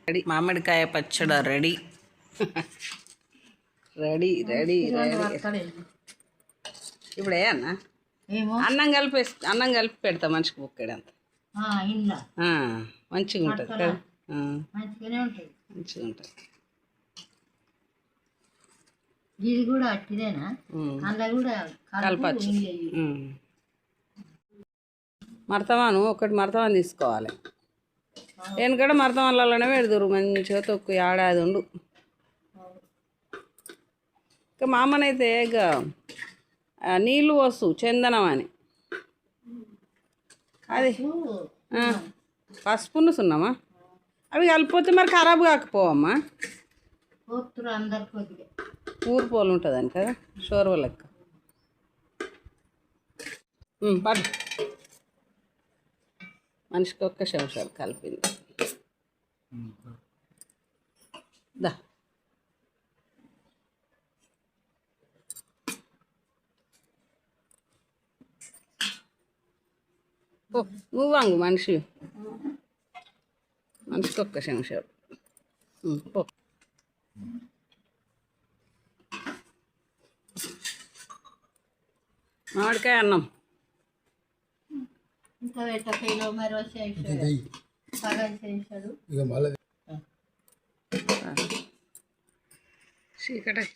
Ready మామిడికాయ పచ్చడి ready ready ready ready. ఇప్పుడు ఏ అన్న అన్నం కలిపి పెడతా మనిషికి బుక్కేడంత మంచిగా ఉంటుంది కదా. మంచిగా ఉంటుంది. ఇది కూడా అట్టిదేనా అందులో కూడా కలపచ్చు. మర్తమాను ఒకటి మర్తమాను తీసుకోవాలి. వెనకడ మర్తమాన్లలోనే పెడతారు మంచిగా తొక్కు ఏడాది ఉండు. ఇంకా మా అమ్మనైతే ఇక నీళ్ళు పోసు చందనం అని అది పసుపును సున్నామా అవి కలిపిపోతే మరి ఖరాబ్ కాకపోవమ్మా. ఊరు పోలు ఉంటుందని కదా షోర్వ లెక్క. పడు మనిషికి ఒక్క శంషాలు కలిపింది దా. ఓ నువ్వు వాంగు మనిషికి ఒక్క శంషాలు పో. మామిడికాయ అన్నం ఇంకా పెట్టకపోయినా మరి చీకటి